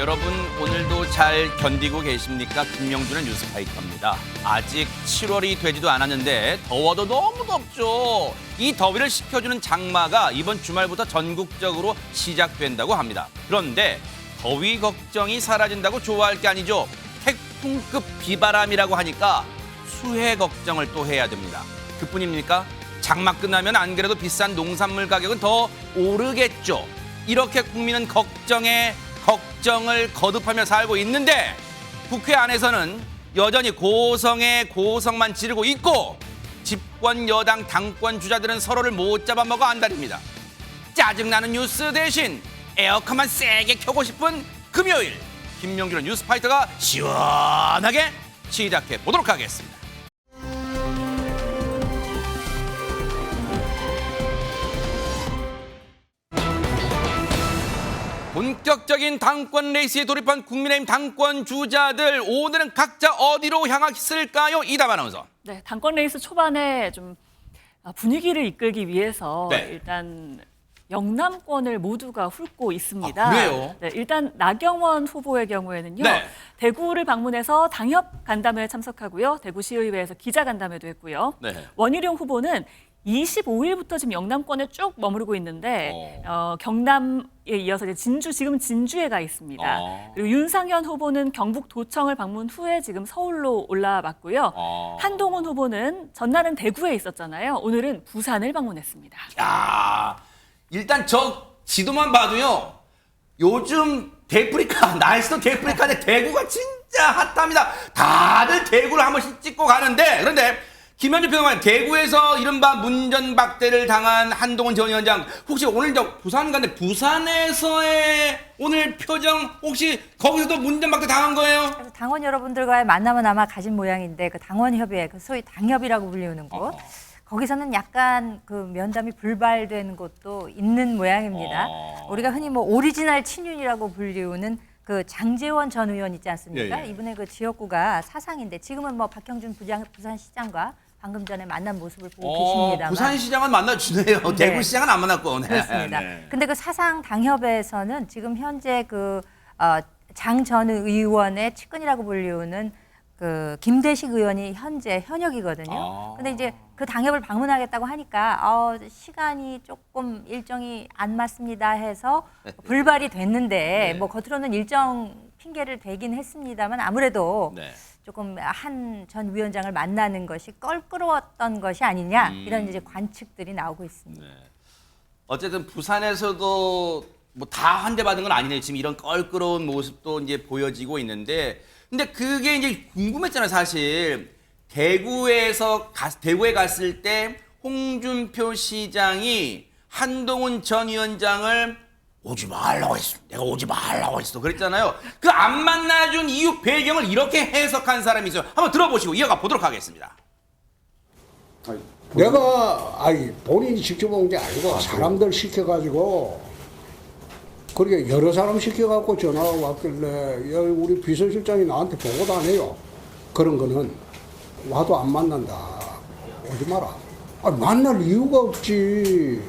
여러분 오늘도 잘 견디고 계십니까? 김명준의 뉴스파이터입니다. 아직 7월이 되지도 않았는데 더워도 너무 덥죠. 이 더위를 식혀주는 장마가 이번 주말부터 전국적으로 시작된다고 합니다. 그런데 더위 걱정이 사라진다고 좋아할 게 아니죠. 태풍급 비바람이라고 하니까 수해 걱정을 또 해야 됩니다. 그뿐입니까? 장마 끝나면 안 그래도 비싼 농산물 가격은 더 오르겠죠. 이렇게 국민은 걱정을 거듭하며 살고 있는데 국회 안에서는 여전히 고성에 고성만 지르고 있고 집권 여당 당권 주자들은 서로를 못 잡아먹어 안달입니다. 짜증나는 뉴스 대신 에어컨만 세게 켜고 싶은 금요일 김명준의 뉴스파이터가 시원하게 시작해 보도록 하겠습니다. 본격적인 당권 레이스에 돌입한 국민의힘 당권 주자들, 오늘은 각자 어디로 향했을까요? 이담 아나운서. 네, 당권 레이스 초반에 좀 분위기를 이끌기 위해서 네. 일단 영남권을 모두가 훑고 있습니다. 아, 그래요? 네, 일단 나경원 후보의 경우에는요. 네. 대구를 방문해서 당협 간담회에 참석하고요. 대구시의회에서 기자 간담회도 했고요. 네. 원희룡 후보는 25일부터 지금 영남권에 쭉 머무르고 있는데 경남에 이어서 이제 지금 진주에 가 있습니다. 그리고 윤상현 후보는 경북도청을 방문 후에 지금 서울로 올라왔고요. 한동훈 후보는 전날은 대구에 있었잖아요. 오늘은 부산을 방문했습니다. 야, 일단 저 지도만 봐도요. 요즘 데프리카, 날씨도 데프리카인데 대구가 진짜 핫합니다. 다들 대구를 한 번씩 찍고 가는데, 그런데 김현주 평론가님, 대구에서 이른바 문전박대를 당한 한동훈 전 위원장, 혹시 오늘 저 부산 갔는데 부산에서의 오늘 표정 혹시 거기서도 문전박대 당한 거예요? 그래서 당원 여러분들과의 만남은 아마 가진 모양인데 그 당원협의회, 그 소위 당협이라고 불리우는 곳, 거기서는 약간 그 면담이 불발된 곳도 있는 모양입니다. 우리가 흔히 뭐 오리지널 친윤이라고 불리우는 그 장제원 전 의원 있지 않습니까? 예, 예. 이분의 그 지역구가 사상인데 지금은 뭐 박형준 부산시장과 방금 전에 만난 모습을 보고 계십니다만. 부산시장은 만나주네요. 네. 대구시장은 안 만났고. 네. 그렇습니다. 네. 근데 그 사상 당협에서는 지금 현재 그 장 전 의원의 측근이라고 불리우는 그 김대식 의원이 현재 현역이거든요. 근데 이제 그 당협을 방문하겠다고 하니까 시간이 조금 일정이 안 맞습니다 해서 불발이 됐는데 네. 뭐 겉으로는 일정 핑계를 대긴 했습니다만 아무래도 네. 조금 한 전 위원장을 만나는 것이 껄끄러웠던 것이 아니냐 이런 이제 관측들이 나오고 있습니다. 네. 어쨌든 부산에서도 뭐 다 환대받은 건 아니네요. 지금 이런 껄끄러운 모습도 이제 보여지고 있는데, 근데 그게 이제 궁금했잖아요, 사실. 대구에 갔을 때 홍준표 시장이 한동훈 전 위원장을 오지 말라고 했어. 내가 오지 말라고 했어. 그랬잖아요. 그 안 만나준 이유 배경을 이렇게 해석한 사람이 있어요. 한번 들어보시고 이어가 보도록 하겠습니다. 내가 본인이 직접 온 게 아니고 사람들 시켜가지고 그렇게 여러 사람 시켜갖고 전화가 왔길래 야, 우리 비서실장이 나한테 보고도 안 해요. 그런 거는 와도 안 만난다. 오지 마라. 만날 이유가 없지.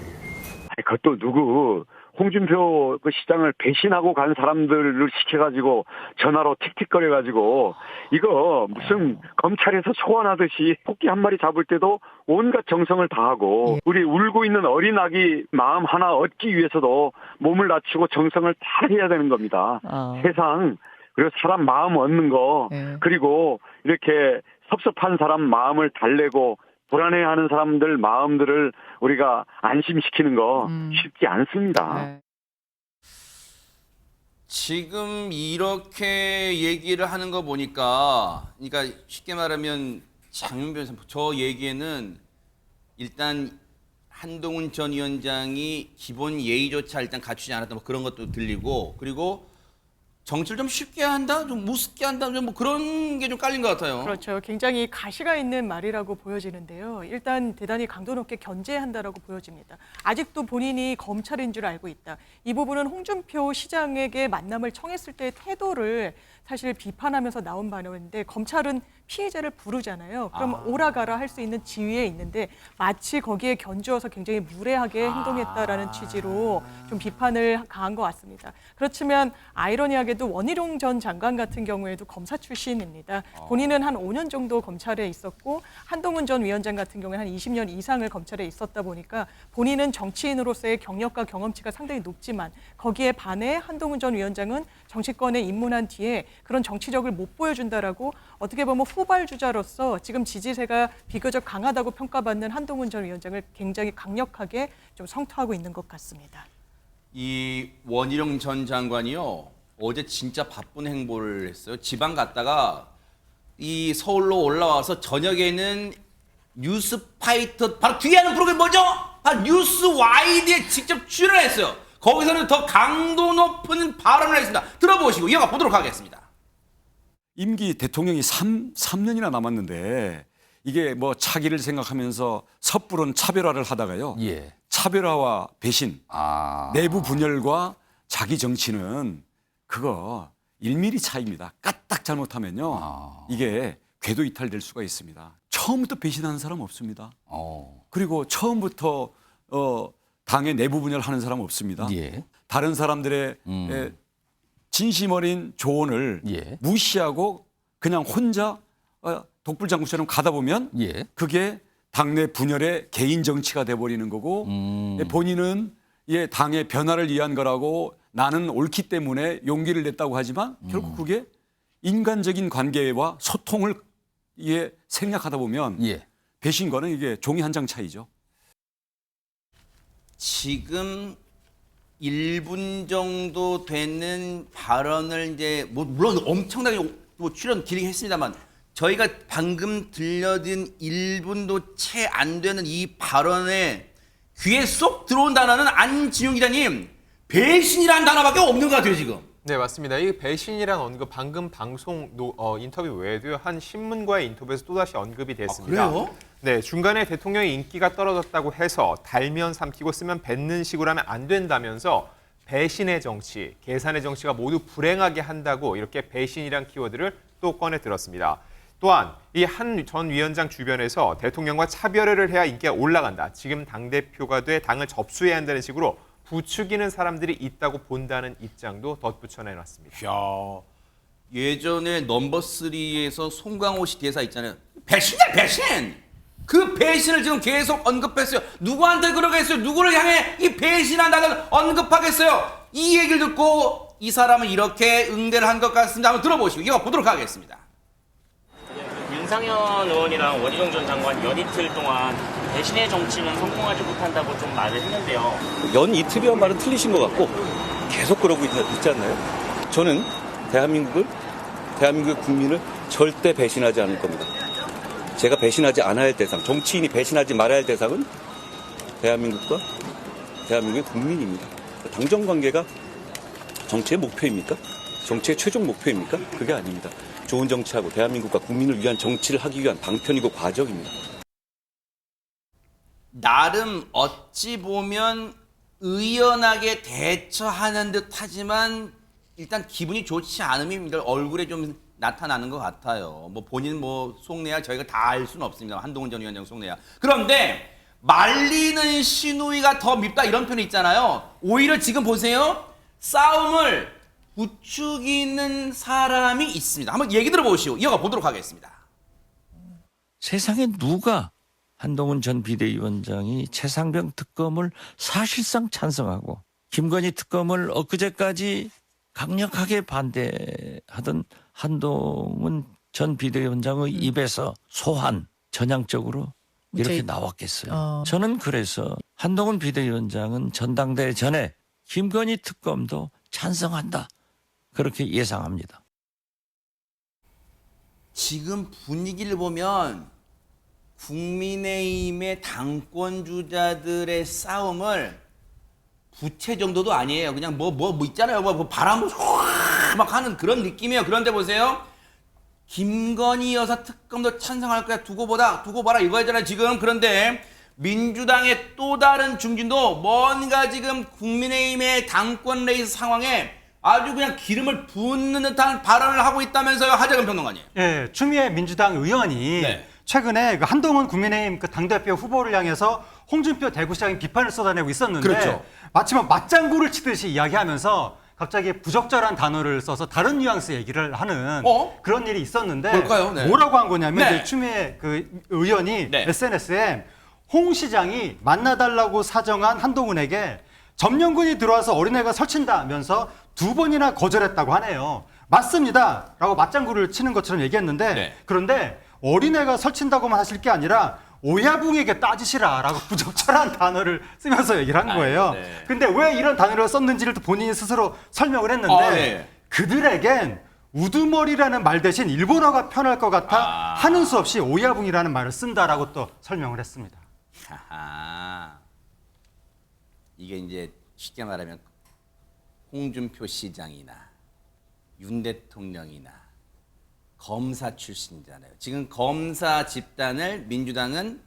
그것도 누구 홍준표 그 시장을 배신하고 간 사람들을 시켜가지고 전화로 틱틱거려가지고 이거 무슨 검찰에서 소환하듯이 토끼 한 마리 잡을 때도 온갖 정성을 다하고 우리 울고 있는 어린 아기 마음 하나 얻기 위해서도 몸을 낮추고 정성을 다 해야 되는 겁니다. 세상 그리고 사람 마음 얻는 거 그리고 이렇게 섭섭한 사람 마음을 달래고 불안해하는 사람들 마음들을 우리가 안심시키는 거 쉽지 않습니다. 지금 이렇게 얘기를 하는 거 보니까, 그러니까 쉽게 말하면 장윤변 선수, 저 얘기에는 일단 한동훈 전 위원장이 기본 예의조차 일단 갖추지 않았다, 뭐 그런 것도 들리고, 그리고 정치를 좀 쉽게 한다, 좀 무섭게 한다, 뭐 그런 게 좀 깔린 것 같아요. 그렇죠. 굉장히 가시가 있는 말이라고 보여지는데요. 일단 대단히 강도 높게 견제한다라고 보여집니다. 아직도 본인이 검찰인 줄 알고 있다. 이 부분은 홍준표 시장에게 만남을 청했을 때의 태도를 사실 비판하면서 나온 발언인데, 검찰은 피해자를 부르잖아요. 그럼 오라가라 할 수 있는 지위에 있는데 마치 거기에 견주어서 굉장히 무례하게 행동했다라는 취지로 좀 비판을 가한 것 같습니다. 그렇지만 아이러니하게 안타깝게도 원희룡 전 장관 같은 경우에도 검사 출신입니다. 본인은 한 5년 정도 검찰에 있었고 한동훈 전 위원장 같은 경우에는 한 20년 이상을 검찰에 있었다 보니까 본인은 정치인으로서의 경력과 경험치가 상당히 높지만 거기에 반해 한동훈 전 위원장은 정치권에 입문한 뒤에 그런 정치력을 못 보여준다라고 어떻게 보면 후발주자로서 지금 지지세가 비교적 강하다고 평가받는 한동훈 전 위원장을 굉장히 강력하게 좀 성토하고 있는 것 같습니다. 이 원희룡 전 장관이요, 어제 진짜 바쁜 행보를 했어요. 지방 갔다가 이 서울로 올라와서 저녁에는 뉴스파이터 바로 뒤에 하는 프로그램 뭐죠? 뉴스 와이드에 직접 출연했어요. 거기서는 더 강도 높은 발언을 했습니다. 들어보시고 이어가 보도록 하겠습니다. 임기 대통령이 3년이나 남았는데 이게 뭐 차기를 생각하면서 섣부른 차별화를 하다가요. 예. 차별화와 배신, 아. 내부 분열과 자기 정치는 그거 1mm 차이입니다. 까딱 잘못하면요. 아. 이게 궤도 이탈될 수가 있습니다. 처음부터 배신하는 사람 없습니다. 그리고 처음부터 당의 내부 분열하는 사람 없습니다. 예. 다른 사람들의 진심 어린 조언을 예. 무시하고 그냥 혼자 독불장군처럼 가다 보면 예. 그게 당내 분열의 개인 정치가 돼버리는 거고 본인은 당의 변화를 위한 거라고 나는 옳기 때문에 용기를 냈다고 하지만 결국 그게 인간적인 관계와 소통을 생략하다 보면 예. 배신과는 이게 종이 한 장 차이죠. 지금 1분 정도 되는 발언을 이제 물론 엄청나게 출연 길게 했습니다만 저희가 방금 들려든 1분도 채 안 되는 이 발언에 귀에 쏙 들어온 단어는 안지용 기자님, 배신이라는 단어밖에 없는 것 같아요 지금. 네, 맞습니다. 이 배신이란 언급 방금 방송 인터뷰 외에도요. 한 신문과의 인터뷰에서 또다시 언급이 됐습니다. 그래요? 네, 중간에 대통령의 인기가 떨어졌다고 해서 달면 삼키고 쓰면 뱉는 식으로 하면 안 된다면서 배신의 정치, 계산의 정치가 모두 불행하게 한다고 이렇게 배신이란 키워드를 또 꺼내 들었습니다. 또한 이 한 전 위원장 주변에서 대통령과 차별화를 해야 인기가 올라간다. 지금 당대표가 돼 당을 접수해야 한다는 식으로 부추기는 사람들이 있다고 본다는 입장도 덧붙여 내놨습니다. 이야, 예전에 넘버3에서 송강호 씨 대사 있잖아요. 배신이야 배신! 그 배신을 지금 계속 언급했어요. 누구한테 그러겠어요? 누구를 향해 이 배신한 단어를 언급하겠어요? 이 얘기를 듣고 이 사람은 이렇게 응대를 한 것 같습니다. 한번 들어보시고 이거 보도록 하겠습니다. 윤상현 의원이랑 원희룡 전 장관 연이틀 동안 배신의 정치는 성공하지 못한다고 좀 말을 했는데요. 연이틀이란 말은 틀리신 것 같고 계속 그러고 있지 않나요? 저는 대한민국의 국민을 절대 배신하지 않을 겁니다. 제가 배신하지 않아야 할 대상, 정치인이 배신하지 말아야 할 대상은 대한민국과 대한민국의 국민입니다. 당정 관계가 정치의 목표입니까? 정치의 최종 목표입니까? 그게 아닙니다. 좋은 정치하고 대한민국과 국민을 위한 정치를 하기 위한 방편이고 과정입니다. 나름 어찌 보면 의연하게 대처하는 듯 하지만 일단 기분이 좋지 않음이 얼굴에 좀 나타나는 것 같아요. 뭐 본인 속내야 저희가 다 알 수는 없습니다. 한동훈 전 위원장 속내야. 그런데 말리는 시누이가 더 밉다 이런 표현이 있잖아요. 오히려 지금 보세요. 싸움을 부추기는 사람이 있습니다. 한번 얘기 들어보시고 이어가 보도록 하겠습니다. 세상에 누가 한동훈 전 비대위원장이 최상병 특검을 사실상 찬성하고 김건희 특검을 엊그제까지 강력하게 반대하던 한동훈 전 비대위원장의 입에서 소환 전향적으로 이렇게 나왔겠어요. 저는 그래서 한동훈 비대위원장은 전당대회 전에 김건희 특검도 찬성한다. 그렇게 예상합니다. 지금 분위기를 보면 국민의힘의 당권 주자들의 싸움을 부채 정도도 아니에요. 그냥 뭐 있잖아요. 바람을 막 하는 그런 느낌이에요. 그런데 보세요. 김건희 여사 특검도 찬성할 거야. 두고 봐라 이거잖아요 지금. 그런데 민주당의 또 다른 중진도 뭔가 지금 국민의힘의 당권 레이스 상황에 아주 그냥 기름을 붓는 듯한 발언을 하고 있다면서요, 하재근 평론가님. 예, 추미애 민주당 의원이 최근에 그 한동훈 국민의힘 그 당대표 후보를 향해서 홍준표 대구시장이 비판을 쏟아내고 있었는데 그렇죠. 마치 맞장구를 치듯이 이야기하면서 갑자기 부적절한 단어를 써서 다른 뉘앙스 얘기를 하는 그런 일이 있었는데 뭘까요? 네. 뭐라고 한 거냐면 네. 이제 추미애 그 의원이 네. SNS에 홍 시장이 만나달라고 사정한 한동훈에게 점령군이 들어와서 어린애가 설친다면서 2번이나 거절했다고 하네요. 맞습니다. 라고 맞장구를 치는 것처럼 얘기했는데 네. 그런데 어린애가 설친다고만 하실 게 아니라 오야붕에게 따지시라라고 부적절한 단어를 쓰면서 얘기를 한 거예요. 네. 근데 왜 이런 단어를 썼는지를 또 본인이 스스로 설명을 했는데 네. 그들에겐 우두머리라는 말 대신 일본어가 편할 것 같아 하는 수 없이 오야붕이라는 말을 쓴다라고 또 설명을 했습니다. 하하. 이게 이제 쉽게 말하면 홍준표 시장이나 윤 대통령이나 검사 출신이잖아요. 지금 검사 집단을 민주당은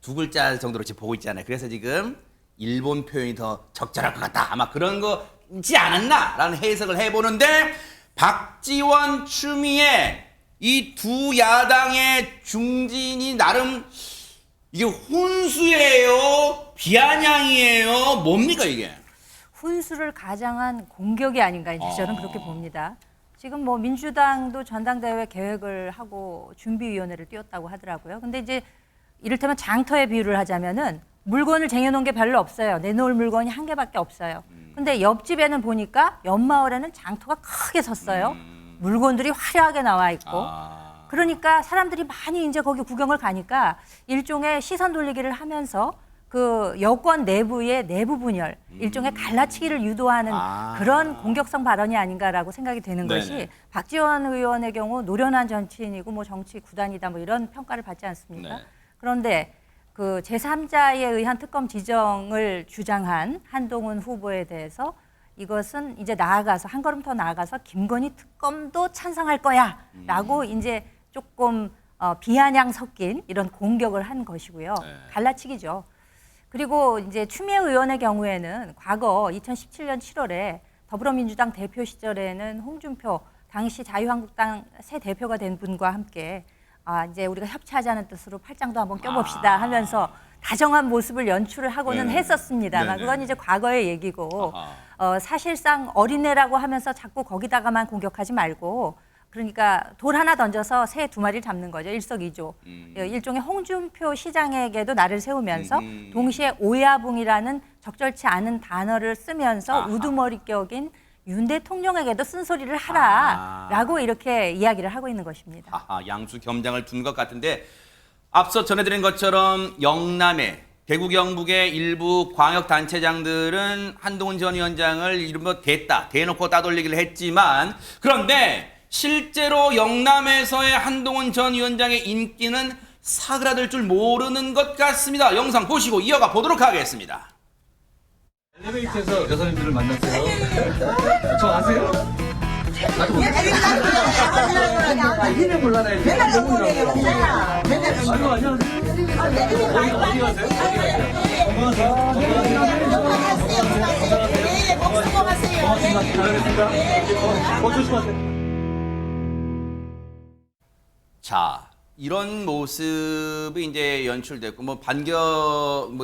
2글자 정도로 지금 보고 있잖아요. 그래서 지금 일본 표현이 더 적절할 것 같다. 아마 그런 거지 않았나라는 해석을 해보는데 박지원, 추미애 이 두 야당의 중진이 나름 이게 혼수예요? 비아냥이에요? 뭡니까 이게? 훈수를 가장한 공격이 아닌가 이제 저는 그렇게 봅니다. 지금 뭐 민주당도 전당대회 계획을 하고 준비위원회를 띄웠다고 하더라고요. 근데 이제 이를테면 장터에 비유를 하자면은 물건을 쟁여놓은 게 별로 없어요. 내놓을 물건이 한 개밖에 없어요. 근데 옆집에는 보니까 옆마을에는 장터가 크게 섰어요. 물건들이 화려하게 나와 있고. 그러니까 사람들이 많이 이제 거기 구경을 가니까 일종의 시선 돌리기를 하면서 그 여권 내부의 내부 분열, 일종의 갈라치기를 유도하는 그런 공격성 발언이 아닌가라고 생각이 되는 네네. 것이 박지원 의원의 경우 노련한 정치인이고 뭐 정치 구단이다 뭐 이런 평가를 받지 않습니까? 네. 그런데 그 제3자에 의한 특검 지정을 주장한 한동훈 후보에 대해서 이것은 이제 나아가서 한 걸음 더 나아가서 김건희 특검도 찬성할 거야라고 이제 조금 비아냥 섞인 이런 공격을 한 것이고요. 갈라치기죠. 그리고 이제 추미애 의원의 경우에는 과거 2017년 7월에 더불어민주당 대표 시절에는 홍준표 당시 자유한국당 새 대표가 된 분과 함께 이제 우리가 협치하자는 뜻으로 팔짱도 한번 껴봅시다 하면서 다정한 모습을 연출을 하고는 했었습니다만 네네. 그건 이제 과거의 얘기고 사실상 어린애라고 하면서 자꾸 거기다가만 공격하지 말고 그러니까 돌 하나 던져서 새 2마리를 잡는 거죠. 일석이조. 일종의 홍준표 시장에게도 나를 세우면서 동시에 오야붕이라는 적절치 않은 단어를 쓰면서 우두머리 격인 윤 대통령에게도 쓴소리를 하라라고 이렇게 이야기를 하고 있는 것입니다. 양수 겸장을 둔 것 같은데 앞서 전해드린 것처럼 영남의 대구 경북의 일부 광역단체장들은 한동훈 전 위원장을 이른바 대놓고 따돌리기를 했지만 그런데 실제로 영남에서의 한동훈 전 위원장의 인기는 사그라들 줄 모르는 것 같습니다. 영상 보시고 이어가 보도록 하겠습니다. 엘리베이터에서 여사님들을 만났어요. 저 아세요? 이름 몰라요. 맨날 보내요. 아이고 안녕하세요. 어디 가세요? 건강하세요. 자, 이런 모습이 이제 연출됐고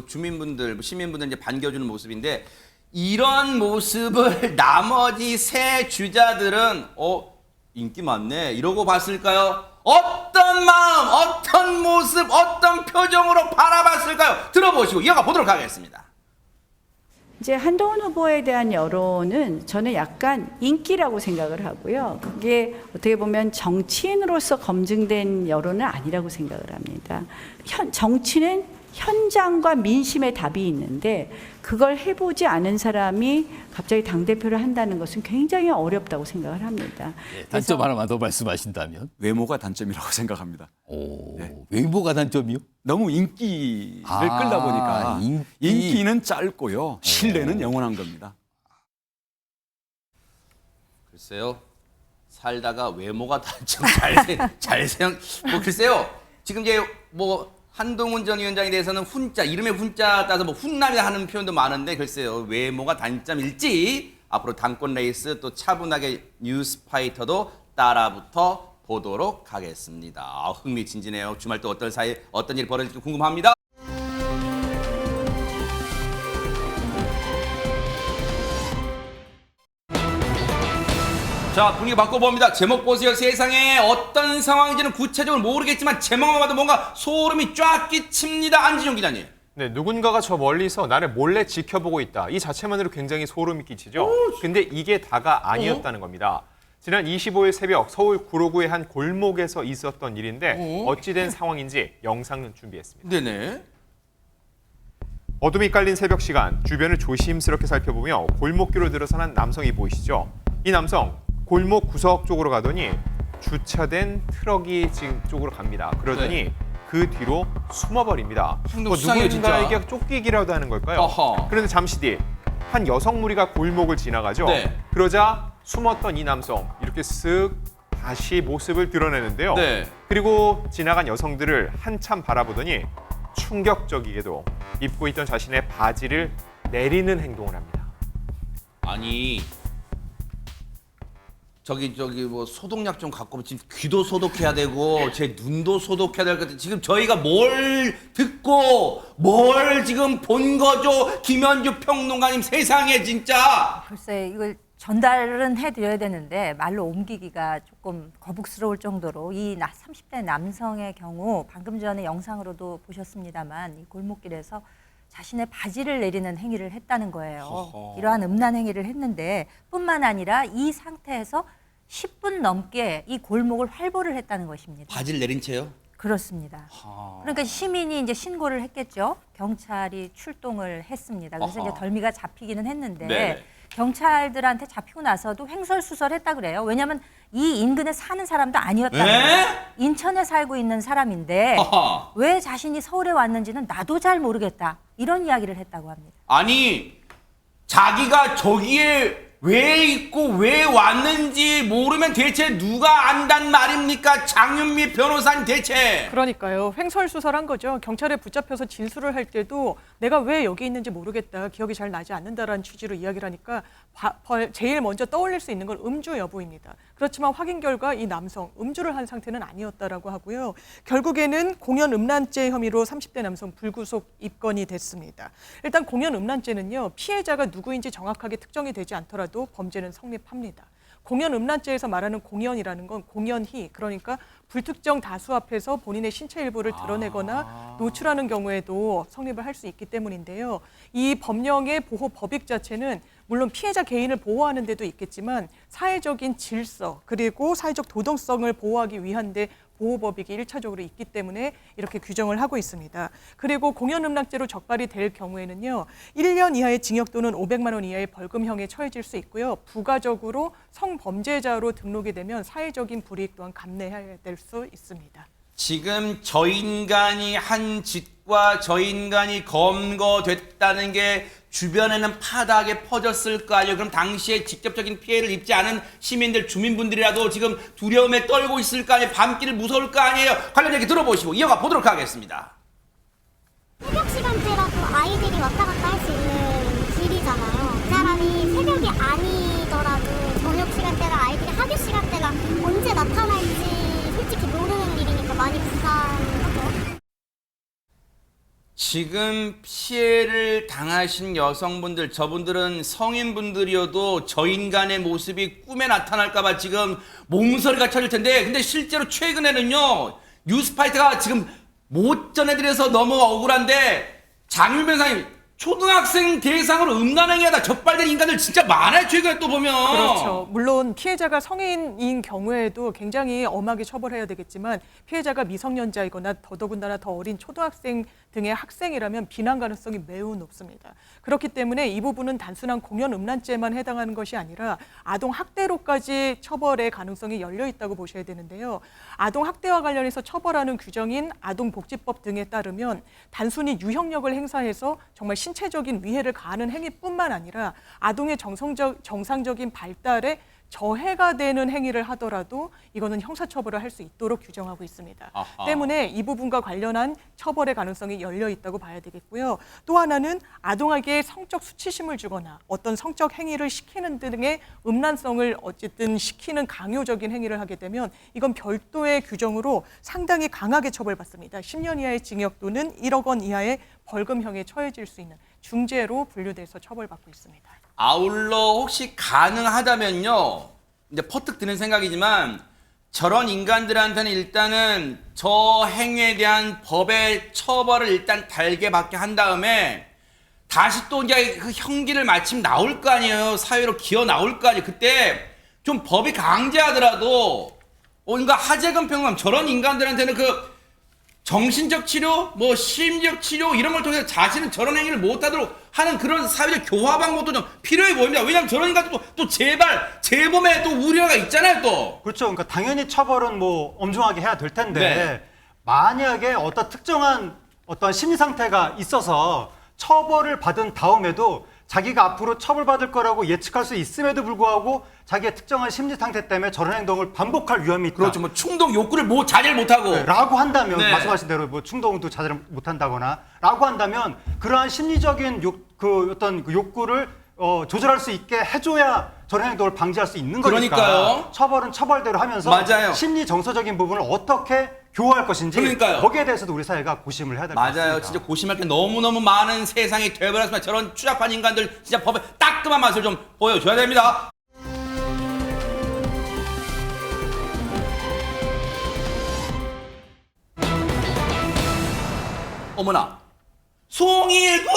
주민분들, 시민분들 이제 반겨주는 모습인데 이런 모습을 나머지 세 주자들은 인기 많네 이러고 봤을까요? 어떤 마음, 어떤 모습, 어떤 표정으로 바라봤을까요? 들어보시고 이어가 보도록 하겠습니다. 이제 한동훈 후보에 대한 여론은 저는 약간 인기라고 생각을 하고요. 그게 어떻게 보면 정치인으로서 검증된 여론은 아니라고 생각을 합니다. 정치는 현장과 민심의 답이 있는데 그걸 해보지 않은 사람이 갑자기 당대표를 한다는 것은 굉장히 어렵다고 생각을 합니다. 단점 하나만 더 말씀하신다면? 외모가 단점이라고 생각합니다. 외모가 단점이요? 너무 인기를 끌다 보니까 인기는 짧고요. 신뢰는 영원한 겁니다. 글쎄요. 살다가 외모가 단점 글쎄요. 지금 이제 한동훈 전 위원장에 대해서는 훈자, 이름의 훈자 따서 훈남이 하는 표현도 많은데 글쎄요. 외모가 단점일지 앞으로 당권 레이스 또 차분하게 뉴스파이터도 따라붙어 보도록 하겠습니다. 흥미진진해요. 주말 또 어떤 일이 벌어질지 궁금합니다. 자, 분위기 바꿔봅니다. 제목 보세요. 세상에 어떤 상황인지는 구체적으로 모르겠지만 제목만 봐도 뭔가 소름이 쫙 끼칩니다. 안진용 기자님. 네, 누군가가 저 멀리서 나를 몰래 지켜보고 있다. 이 자체만으로 굉장히 소름이 끼치죠. 근데 이게 다가 아니었다는 겁니다. 지난 25일 새벽 서울 구로구의 한 골목에서 있었던 일인데 어찌된 상황인지 영상은 준비했습니다. 네네. 어둠이 깔린 새벽 시간 주변을 조심스럽게 살펴보며 골목길로 들어서는 남성이 보이시죠? 이 남성 골목 구석 쪽으로 가더니 주차된 트럭이 지금 쪽으로 갑니다. 그러더니 그 뒤로 숨어버립니다. 수상해요, 진짜. 누군가에게 쫓기기라도 하는 걸까요? 어허. 그런데 잠시 뒤 한 여성 무리가 골목을 지나가죠. 네. 그러자 숨었던 이 남성 이렇게 쓱 다시 모습을 드러내는데요. 네. 그리고 지나간 여성들을 한참 바라보더니 충격적이게도 입고 있던 자신의 바지를 내리는 행동을 합니다. 아니 저기 뭐 소독약 좀 갖고 오면 지금 귀도 소독해야 되고 제 눈도 소독해야 될 것 같아. 지금 저희가 뭘 듣고 뭘 지금 본 거죠? 김현주 평론가님 세상에 진짜. 글쎄 이걸 전달은 해드려야 되는데 말로 옮기기가 조금 거북스러울 정도로 이 30대 남성의 경우 방금 전에 영상으로도 보셨습니다만 이 골목길에서 자신의 바지를 내리는 행위를 했다는 거예요. 허허. 이러한 음란 행위를 했는데 뿐만 아니라 이 상태에서 10분 넘게 이 골목을 활보를 했다는 것입니다. 바지를 내린 채요? 그렇습니다. 그러니까 시민이 이제 신고를 했겠죠. 경찰이 출동을 했습니다. 그래서 어허. 이제 덜미가 잡히기는 했는데 네. 경찰들한테 잡히고 나서도 횡설수설했다 그래요. 왜냐하면 이 인근에 사는 사람도 아니었다는 에? 거예요. 인천에 살고 있는 사람인데 허허. 왜 자신이 서울에 왔는지는 나도 잘 모르겠다. 이런 이야기를 했다고 합니다. 아니 자기가 저기에 왜 있고 왜 왔는지 모르면 대체 누가 안단 말입니까? 장윤미 변호사님 대체. 그러니까요. 횡설수설한 거죠. 경찰에 붙잡혀서 진술을 할 때도 내가 왜 여기 있는지 모르겠다. 기억이 잘 나지 않는다라는 취지로 이야기를 하니까 제일 먼저 떠올릴 수 있는 건 음주 여부입니다. 그렇지만 확인 결과 이 남성 음주를 한 상태는 아니었다라고 하고요. 결국에는 공연 음란죄 혐의로 30대 남성 불구속 입건이 됐습니다. 일단 공연 음란죄는요. 피해자가 누구인지 정확하게 특정이 되지 않더라도 범죄는 성립합니다. 공연 음란죄에서 말하는 공연이라는 건 공연히 그러니까 불특정 다수 앞에서 본인의 신체 일부를 드러내거나 노출하는 경우에도 성립을 할 수 있기 때문인데요. 이 법령의 보호 법익 자체는 물론 피해자 개인을 보호하는 데도 있겠지만 사회적인 질서 그리고 사회적 도덕성을 보호하기 위한 데 보호법익이 1차적으로 있기 때문에 이렇게 규정을 하고 있습니다. 그리고 공연 음란죄로 적발이 될 경우에는요. 1년 이하의 징역 또는 500만 원 이하의 벌금형에 처해질 수 있고요. 부가적으로 성범죄자로 등록이 되면 사회적인 불이익 또한 감내해야 될 수 있습니다. 지금 저 인간이 한 짓과 저 인간이 검거됐다는 게 주변에는 파다하게 퍼졌을 거 아니에요. 그럼 당시에 직접적인 피해를 입지 않은 시민들, 주민분들이라도 지금 두려움에 떨고 있을 거 아니에요. 밤길 무서울 거 아니에요. 관련 얘기 들어보시고 이어가 보도록 하겠습니다. 새벽 시간대라도 아이들이 왔다 갔다 할 수 있는 길이잖아요. 그 사람이 새벽이 아니더라도 저녁 시간대나 아이들이 학교 시간대가 언제 나타날지 솔직히 모르는 일이니까 많이 불안하죠. 지금 피해를 당하신 여성분들, 저분들은 성인분들이어도 저 인간의 모습이 꿈에 나타날까 봐 지금 몸서리가 쳐질 텐데 근데 실제로 최근에는요. 뉴스파이터가 지금 못 전해드려서 너무 억울한데 장윤 변호사님 초등학생 대상으로 음란행위하다 적발된 인간들 진짜 많아요. 최근에 또 보면. 그렇죠. 물론 피해자가 성인인 경우에도 굉장히 엄하게 처벌해야 되겠지만 피해자가 미성년자이거나 더더군다나 더 어린 초등학생 등의 학생이라면 비난 가능성이 매우 높습니다. 그렇기 때문에 이 부분은 단순한 공연 음란죄만 해당하는 것이 아니라 아동 학대로까지 처벌의 가능성이 열려 있다고 보셔야 되는데요. 아동 학대와 관련해서 처벌하는 규정인 아동복지법 등에 따르면 단순히 유형력을 행사해서 정말 신체적인 위해를 가하는 행위뿐만 아니라 아동의 정상적인 발달에 저해가 되는 행위를 하더라도 이거는 형사처벌을 할 수 있도록 규정하고 있습니다. 아하. 때문에 이 부분과 관련한 처벌의 가능성이 열려 있다고 봐야 되겠고요. 또 하나는 아동에게 성적 수치심을 주거나 어떤 성적 행위를 시키는 등의 음란성을 어쨌든 시키는 강요적인 행위를 하게 되면 이건 별도의 규정으로 상당히 강하게 처벌받습니다. 10년 이하의 징역 또는 1억 원 이하의 벌금형에 처해질 수 있는 중죄로 분류돼서 처벌받고 있습니다. 아울러 혹시 가능하다면요. 이제 퍼뜩 드는 생각이지만 저런 인간들한테는 일단은 저 행위에 대한 법의 처벌을 일단 달게 받게 한 다음에 다시 또 이제 그 형기를 마침 나올 거 아니에요. 사회로 기어 나올 거 아니에요. 그때 좀 법이 강제하더라도 뭔가 하재근 평범 저런 인간들한테는 그 정신적 치료, 뭐 심리적 치료 이런 걸 통해서 자신은 저런 행위를 못하도록 하는 그런 사회적 교화 방법도 좀 필요해 보입니다. 왜냐하면 저런 인간도 또 재범에 또 우려가 있잖아요, 또. 그렇죠. 그러니까 당연히 처벌은 뭐 엄중하게 해야 될 텐데 네. 만약에 어떤 특정한 어떤 심리 상태가 있어서 처벌을 받은 다음에도 자기가 앞으로 처벌받을 거라고 예측할 수 있음에도 불구하고 자기의 특정한 심리 상태 때문에 저런 행동을 반복할 위험이 있다. 그렇죠. 뭐 충동 욕구를 뭐 자제를 못하고. 네, 라고 한다면 네. 말씀하신 대로 뭐 충동도 자제를 못한다거나 라고 한다면 그러한 심리적인 어떤 그 욕구를 조절할 수 있게 해줘야 저런 행동을 방지할 수 있는 거니까. 그러니까요. 처벌은 처벌대로 하면서 맞아요. 심리 정서적인 부분을 어떻게 교화할 것인지 그러니까요. 거기에 대해서도 우리 사회가 고심을 해야 될 것 같습니다. 맞아요. 진짜 고심할 게 너무너무 많은 세상이 되어버렸으면 저런 추잡한 인간들 진짜 법에 따끔한 맛을 좀 보여줘야 됩니다. 어머나, 송일국?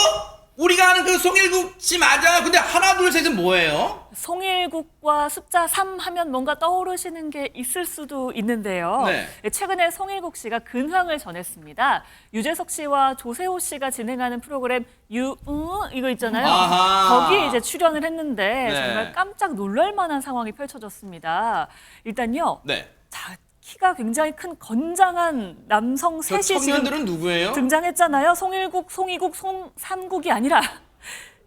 우리가 아는 그 송일국 씨 맞아요. 근데 하나 둘 셋은 뭐예요? 송일국과 숫자 3 하면 뭔가 떠오르시는 게 있을 수도 있는데요. 네. 최근에 송일국 씨가 근황을 전했습니다. 유재석 씨와 조세호 씨가 진행하는 프로그램 이거 있잖아요. 아하. 거기에 이제 출연을 했는데 네. 정말 깜짝 놀랄 만한 상황이 펼쳐졌습니다. 일단요. 네. 자, 키가 굉장히 큰 건장한 남성 저 셋이 청년들은 지금 누구예요? 등장했잖아요. 송일국, 송이국, 송삼국이 아니라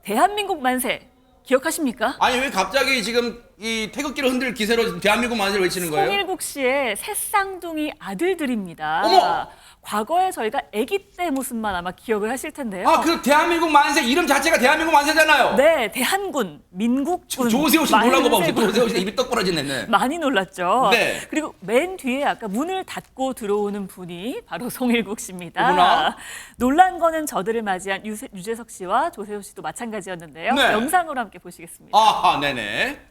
대한민국 만세. 기억하십니까? 아니 왜 갑자기 지금 이 태극기를 흔들 기세로 대한민국 만세를 외치는 거예요? 송일국 씨의 새 쌍둥이 아들들입니다. 어머! 과거에 저희가 아기 때 모습만 아마 기억을 하실 텐데요. 아, 그 대한민국 만세 이름 자체가 대한민국 만세잖아요. 네, 대한군, 민국군. 조세호 씨 놀란 거 봐. 만세군. 조세호 씨 입이 떡 부러지네. 네. 많이 놀랐죠. 네. 그리고 맨 뒤에 아까 문을 닫고 들어오는 분이 바로 송일국 씨입니다. 어머나. 놀란 거는 저들을 맞이한 유재석 씨와 조세호 씨도 마찬가지였는데요. 네. 영상으로 함께 보시겠습니다. 아하, 네네.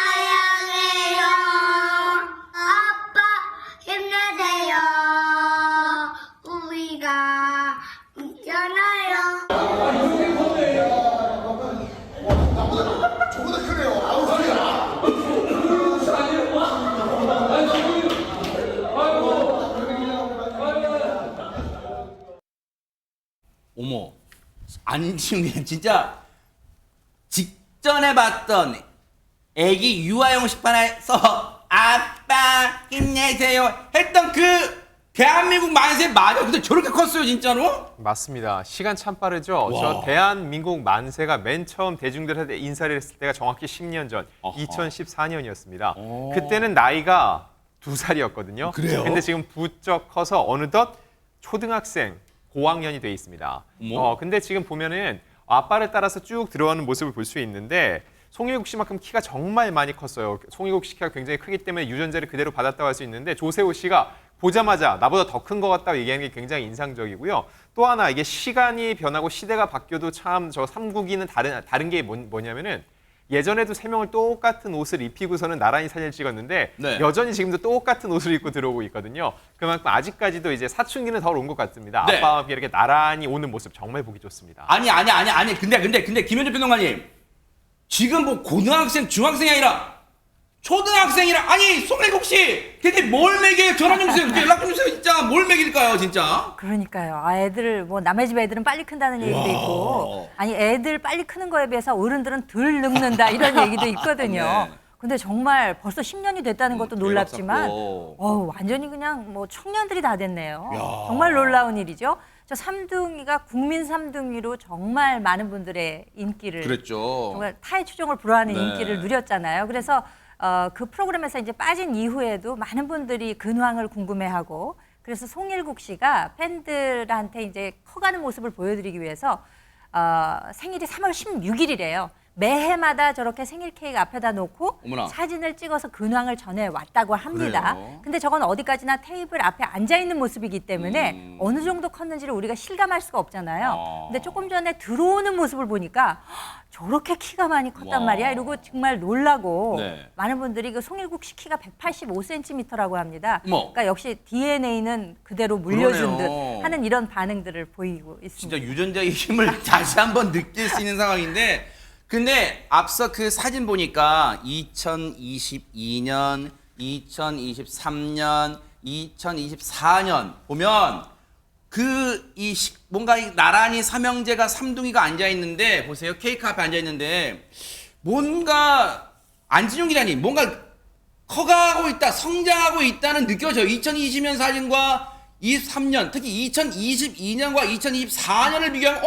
사랑해요. 아빠 힘내세요. 우리가 있잖아요. 저보다 크네요. 아우 소리야. 어머, 안지웅이 진짜 직전에 봤던 애기 유아용 식판에서 아빠 힘내세요 했던 그 대한민국 만세 맞아. 근데 저렇게 컸어요 진짜로? 맞습니다. 시간 참 빠르죠. 와. 저 대한민국 만세가 맨 처음 대중들한테 인사를 했을 때가 정확히 10년 전, 어허. 2014년이었습니다. 오. 그때는 나이가 2살이었거든요. 그래요? 근데 지금 부쩍 커서 어느덧 초등학생, 고학년이 돼 있습니다. 어머. 근데 지금 보면은 아빠를 따라서 쭉 들어가는 모습을 볼 수 있는데 송일국 씨만큼 키가 정말 많이 컸어요. 송일국 씨 키가 굉장히 크기 때문에 유전자를 그대로 받았다고 할 수 있는데 조세호 씨가 보자마자 나보다 더 큰 것 같다고 얘기하는 게 굉장히 인상적이고요. 또 하나 이게 시간이 변하고 시대가 바뀌어도 참 저 삼국이는 다른 게 뭐냐면은 예전에도 3명을 똑같은 옷을 입히고서는 나란히 사진을 찍었는데 네. 여전히 지금도 똑같은 옷을 입고 들어오고 있거든요. 그만큼 아직까지도 이제 사춘기는 덜 온 것 같습니다. 네. 아빠와 함께 이렇게 나란히 오는 모습 정말 보기 좋습니다. 아니. 근데 김현주 평론가님 지금 뭐 고등학생, 중학생이 아니라 초등학생이라 아니 송일국 씨 걔네 뭘 먹여요? 전화 좀 주세요. 연락 좀 주세요. 진짜 뭘 먹일까요 진짜? 그러니까요. 애들 뭐 남의 집 애들은 빨리 큰다는 얘기도 있고, 아니 애들 빨리 크는 거에 비해서 어른들은 덜 늙는다 이런 얘기도 있거든요. 네. 근데 정말 벌써 10년이 됐다는 것도 놀랍지만, 놀랍고. 완전히 그냥 뭐 청년들이 다 됐네요. 야. 정말 놀라운 일이죠. 저 삼둥이가 국민 삼둥이로 정말 많은 분들의 인기를 그랬죠. 정말 타의 추종을 불허하는 네. 인기를 누렸잖아요. 그래서 그 프로그램에서 이제 빠진 이후에도 많은 분들이 근황을 궁금해하고, 그래서 송일국 씨가 팬들한테 이제 커가는 모습을 보여드리기 위해서 생일이 3월 16일이래요. 매해마다 저렇게 생일 케이크 앞에다 놓고 어머나. 사진을 찍어서 근황을 전해 왔다고 합니다. 그래요? 근데 저건 어디까지나 테이블 앞에 앉아 있는 모습이기 때문에 어느 정도 컸는지를 우리가 실감할 수가 없잖아요. 근데 조금 전에 들어오는 모습을 보니까 저렇게 키가 많이 컸단 와. 말이야. 이러고 정말 놀라고 네. 많은 분들이 그 송일국 씨 키가 185cm라고 합니다. 어머. 그러니까 역시 DNA는 그대로 물려준 그러네요. 듯 하는 이런 반응들을 보이고 있습니다. 진짜 유전자의 힘을 다시 한번 느낄 수 있는 상황인데, 근데 앞서 그 사진 보니까 2022년, 2023년, 2024년 보면 뭔가 나란히 삼형제가 삼둥이가 앉아 있는데 보세요. 케이크 앞에 앉아 있는데 뭔가 안진용 기자님 뭔가 커가고 있다, 성장하고 있다는 느껴져요. 2020년 사진과 23년, 특히 2022년과 2024년을 비교하면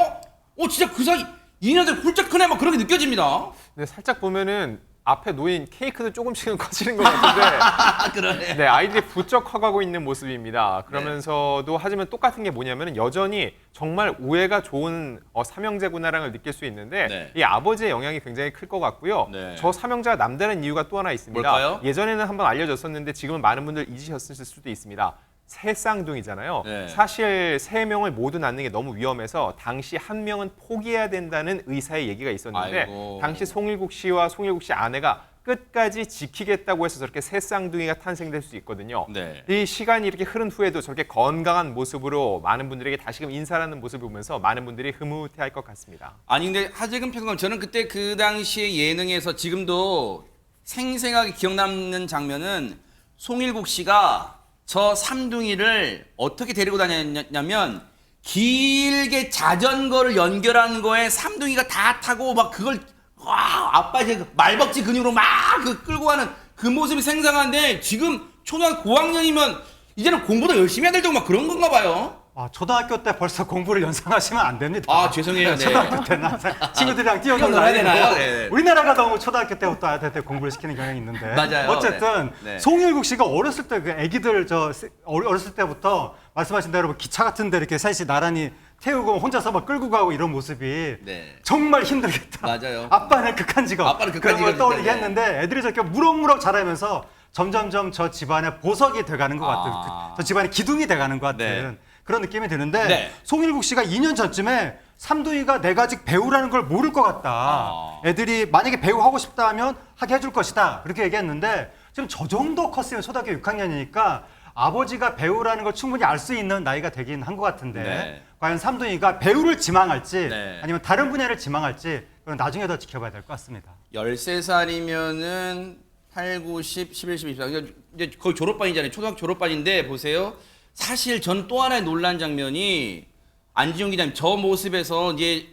진짜 그 사이 2년들 훌쩍 크네, 막 그렇게 느껴집니다. 네, 살짝 보면은 앞에 놓인 케이크도 조금씩은 커지는 것 같은데 그러네. 네, 아이들이 부쩍 커가고 있는 모습입니다. 그러면서도 하지만 똑같은 게 뭐냐면 여전히 정말 우애가 좋은 삼형제구나라는 걸 느낄 수 있는데 네. 이 아버지의 영향이 굉장히 클 것 같고요. 네. 저 삼형제가 남다른 이유가 또 하나 있습니다. 뭘까요? 예전에는 한번 알려졌었는데 지금은 많은 분들 잊으셨을 수도 있습니다. 새 쌍둥이잖아요. 네. 사실 3명을 모두 낳는 게 너무 위험해서 당시 한 명은 포기해야 된다는 의사의 얘기가 있었는데 아이고. 당시 송일국 씨와 송일국 씨 아내가 끝까지 지키겠다고 해서 저렇게 새 쌍둥이가 탄생될 수 있거든요. 네. 이 시간이 이렇게 흐른 후에도 저렇게 건강한 모습으로 많은 분들에게 다시금 인사하는 모습을 보면서 많은 분들이 흐뭇해할 것 같습니다. 아니 근데 하재근 평론가, 저는 그때 그 당시에 예능에서 지금도 생생하게 기억 남는 장면은 송일국 씨가 저 삼둥이를 어떻게 데리고 다녔냐면 길게 자전거를 연결한 거에 삼둥이가 다 타고 막 그걸 아빠 이제 말벅지 근육으로 막 그 끌고 가는 그 모습이 생생한데, 지금 초등학교 고학년이면 이제는 공부도 열심히 해야 될 정도 막 그런 건가 봐요. 초등학교 때 벌써 공부를 연상하시면 안 됩니다. 아, 죄송해요. 네. 초등학교 때는 항상 친구들이랑 뛰어놀아야 뛰어놀아야 되나요? 네. 우리나라가 너무 초등학교 때부터 아이들 공부를 시키는 경향이 있는데. 맞아요. 어쨌든 네. 네. 송일국 씨가 어렸을 때 그 아기들 어렸을 때부터 말씀하신 대로 기차 같은 데 이렇게 셋이 나란히 태우고 혼자서 막 끌고 가고 이런 모습이 네. 정말 힘들겠다. 맞아요. 아빠는 극한 직업. 아빠는 극한 그런 걸 직업인데, 떠올리게 네. 했는데 애들이 저렇게 무럭무럭 자라면서 점점점 저 집안의 보석이 돼가는 것 같은, 저 집안의 기둥이 돼가는 것 같은 네. 그런 느낌이 드는데 네. 송일국 씨가 2년 전쯤에 삼둥이가 내가 아직 배우라는 걸 모를 것 같다. 애들이 만약에 배우 하고 싶다 하면 하게 해줄 것이다. 그렇게 얘기했는데 지금 저 정도 컸으면 초등학교 6학년이니까 아버지가 배우라는 걸 충분히 알 수 있는 나이가 되긴 한 것 같은데 네. 과연 삼둥이가 배우를 지망할지 네. 아니면 다른 분야를 지망할지 그건 나중에 더 지켜봐야 될 것 같습니다. 13살이면은 8, 9, 10, 11, 12, 14. 이제 거의 졸업반이잖아요. 초등학교 졸업반인데 보세요. 사실 전 또 하나의 놀란 장면이 안지용 기자님 저 모습에서 이제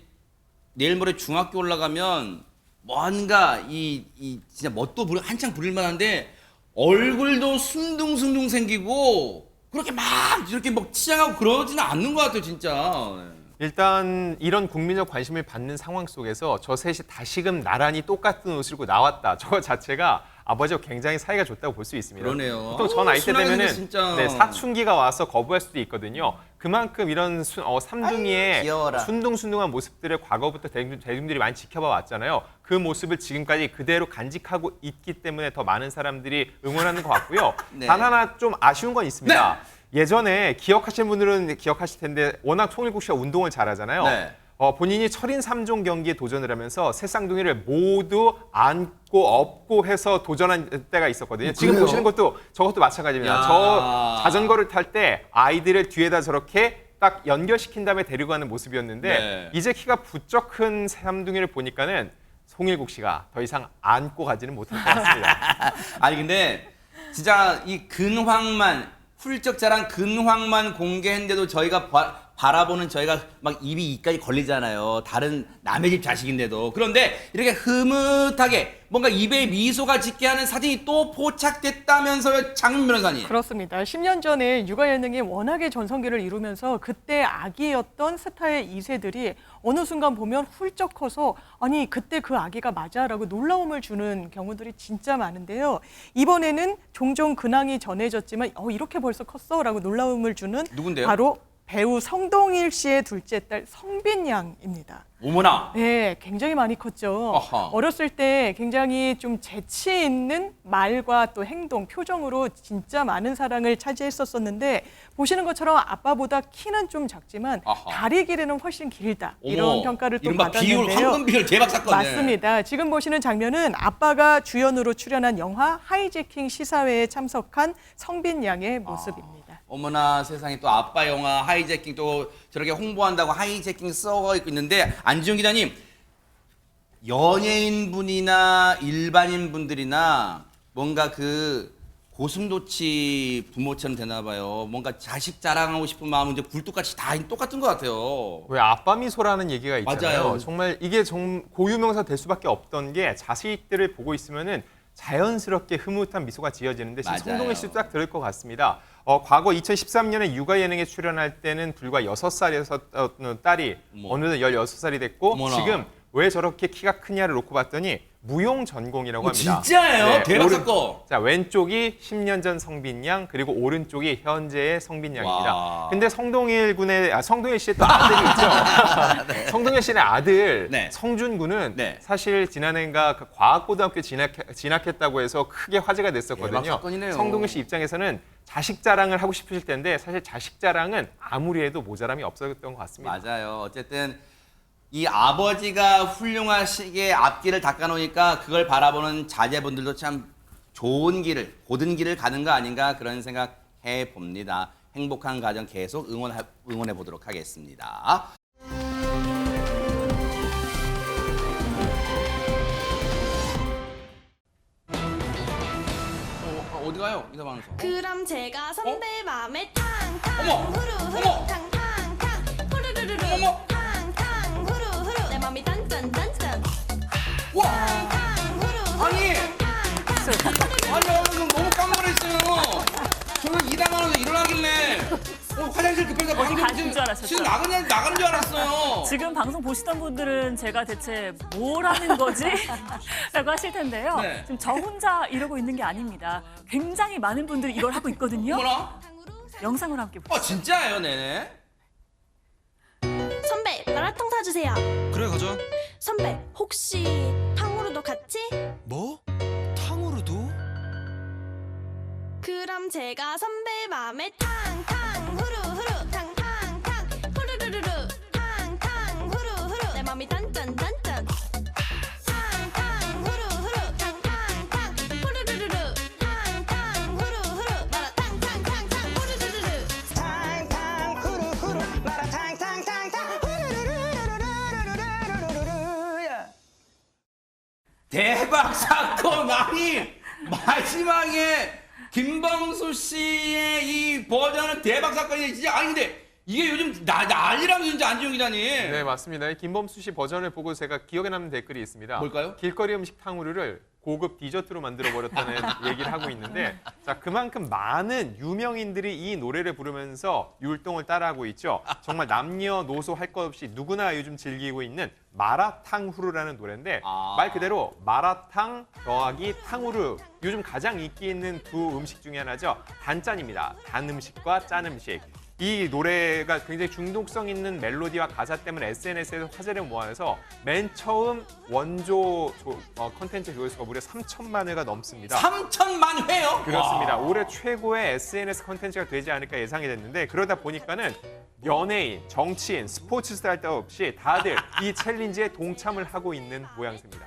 내일 모레 중학교 올라가면 뭔가 진짜 멋도 한창 부릴 만한데 얼굴도 순둥순둥 생기고 그렇게 막 이렇게 막 치장하고 그러지는 않는 것 같아요, 진짜. 일단 이런 국민적 관심을 받는 상황 속에서 저 셋이 다시금 나란히 똑같은 옷을 입고 나왔다. 저거 자체가 아버지와 굉장히 사이가 좋다고 볼 수 있습니다. 그러네요. 보통 저 나이 때 되면은 진짜. 네, 사춘기가 와서 거부할 수도 있거든요. 그만큼 이런 삼둥이의 귀여워라. 순둥순둥한 모습들을 과거부터 대중들이 많이 지켜봐 왔잖아요. 그 모습을 지금까지 그대로 간직하고 있기 때문에 더 많은 사람들이 응원하는 것 같고요. 네. 단 하나 좀 아쉬운 건 있습니다. 예전에 기억하시는 분들은 기억하실 텐데 워낙 송일국 씨가 운동을 잘하잖아요. 네. 본인이 철인 3종 경기에 도전을 하면서 새 쌍둥이를 모두 안고 업고 해서 도전한 때가 있었거든요. 지금 그래요? 보시는 것도 저것도 마찬가지입니다. 야. 저 자전거를 탈 때 아이들을 뒤에다 저렇게 딱 연결시킨 다음에 데리고 가는 모습이었는데 네. 이제 키가 부쩍 큰 쌍둥이를 보니까는 송일국 씨가 더 이상 안고 가지는 못할 것 같습니다. 아니 근데 진짜 이 근황만 훌쩍 자란 근황만 공개했는데도 저희가 바라보는 저희가 막 입이 이까지 걸리잖아요. 다른 남의 집 자식인데도. 그런데 이렇게 흐뭇하게 뭔가 입에 미소가 짓게 하는 사진이 또 포착됐다면서요, 장윤 변호사님. 그렇습니다. 10년 전에 육아 예능이 워낙에 전성기를 이루면서 그때 아기였던 스타의 2세들이 어느 순간 보면 훌쩍 커서 아니 그때 그 아기가 맞아라고 놀라움을 주는 경우들이 진짜 많은데요. 이번에는 종종 근황이 전해졌지만 이렇게 벌써 컸어라고 놀라움을 주는 누군데요? 바로 배우 성동일 씨의 둘째 딸 성빈 양입니다. 어머나. 네, 굉장히 많이 컸죠. 어허. 어렸을 때 굉장히 좀 재치 있는 말과 또 행동, 표정으로 진짜 많은 사랑을 차지했었었는데 보시는 것처럼 아빠보다 키는 좀 작지만 어허. 다리 길이는 훨씬 길다. 어머, 이런 평가를 또 이른바 비율, 받았는데요. 황금 비율 대박 사건이네. 맞습니다. 지금 보시는 장면은 아빠가 주연으로 출연한 영화 하이제킹 시사회에 참석한 성빈 양의 모습입니다. 어머나 세상에 또 아빠 영화 하이제킹 또 저렇게 홍보한다고 하이제킹 써가 있는데 안지용 기자님 연예인분이나 일반인 분들이나 뭔가 그 고슴도치 부모처럼 되나 봐요. 뭔가 자식 자랑하고 싶은 마음은 이제 굴뚝같이 다 똑같은 것 같아요. 왜 아빠 미소라는 얘기가 있잖아요. 맞아요. 정말 이게 고유명사 될 수밖에 없던 게 자식들을 보고 있으면은 자연스럽게 흐뭇한 미소가 지어지는데 지금 맞아요. 성동일 씨도 딱 들을 것 같습니다. 과거 2013년에 육아 예능에 출연할 때는 불과 6살이었던 딸이 어느덧 16살이 됐고 어머나. 지금 왜 저렇게 키가 크냐를 놓고 봤더니 무용 전공이라고 합니다. 진짜예요? 대박 사건. 자, 왼쪽이 10년 전 성빈 양, 그리고 오른쪽이 현재의 성빈 양입니다. 와. 근데 성동일 씨의 또 아들이 있죠. 네. 성동일 씨의 아들 네. 성준 군은 네. 사실 지난해인가 그 과학고등학교 진학했다고 해서 크게 화제가 대박 됐었거든요. 사건이네요. 성동일 씨 입장에서는 자식 자랑을 하고 싶으실 텐데 사실 자식 자랑은 아무리 해도 모자람이 없었던 것 같습니다. 맞아요. 어쨌든 이 아버지가 훌륭하시게 앞길을 닦아놓으니까 그걸 바라보는 자제분들도 참 좋은 길을, 고든 길을 가는 거 아닌가 그런 생각해 봅니다. 행복한 가정 계속 응원해 보도록 하겠습니다. 어디 가요? 이사 방송. 그럼 제가 선배 맘에 탕탕 어머! 후루후루 어머! 탕탕탕 후루루루루 어머! 탕탕 후루후루 내 맘이 단짠단짠 와! 탕탕 후루후루 아니! 탕탕 아니 오늘 너무 깜놀했어요. 저는 일하면서 일어나길래 화장실 급해서 방금 가신 줄 알았었죠. 지금 나가는 줄 알았어요. 지금 방송 보시던 분들은 제가 대체 뭘 하는 거지? 라고 하실 텐데요. 네. 지금 저 혼자 이러고 있는 게 아닙니다. 굉장히 많은 분들이 이걸 하고 있거든요. 뭐라? 영상으로 함께 보시죠. 진짜예요, 네네. 선배 마라탕 사주세요. 그래 가자. 선배 혹시 탕후루도 같이? 뭐? 탕후루도? 그럼 제가 선배 맘에 탕탕 후루후루 탕탕탕 후루루루루 탕탕 후루후루 내 맘이 단짠단짠 탕탕 후루후루 탕탕탕 후루루루루 탕탕 후루후루 마라탕 탕탕탕 후루루루루 탕탕 후루후루 마라탕 탕탕탕 후루루루루루루루루루루루루루루루루 대박 사건 아니 마지막에 김범수 씨의 이 버전은 대박 사건이 진짜 아니 근데 이게 요즘 난리라면서 진짜 안지용 기자님. 네, 맞습니다. 이 김범수 씨 버전을 보고 제가 기억에 남는 댓글이 있습니다. 뭘까요? 길거리 음식 탕후루를 고급 디저트로 만들어버렸다는 얘기를 하고 있는데 자 그만큼 많은 유명인들이 이 노래를 부르면서 율동을 따라하고 있죠. 정말 남녀노소 할 것 없이 누구나 요즘 즐기고 있는 마라탕후루라는 노래인데 말 그대로 마라탕 더하기 탕후루 요즘 가장 인기 있는 두 음식 중에 하나죠. 단짠입니다. 단 음식과 짠 음식. 이 노래가 굉장히 중독성 있는 멜로디와 가사 때문에 SNS에서 화제를 모아서 맨 처음 원조 컨텐츠 조회수가 무려 3천만 회가 넘습니다. 3천만 회요? 그렇습니다. 와. 올해 최고의 SNS 컨텐츠가 되지 않을까 예상이 됐는데 그러다 보니까는 연예인, 정치인, 스포츠 스타 할 데 없이 다들 이 챌린지에 동참을 하고 있는 모양새입니다.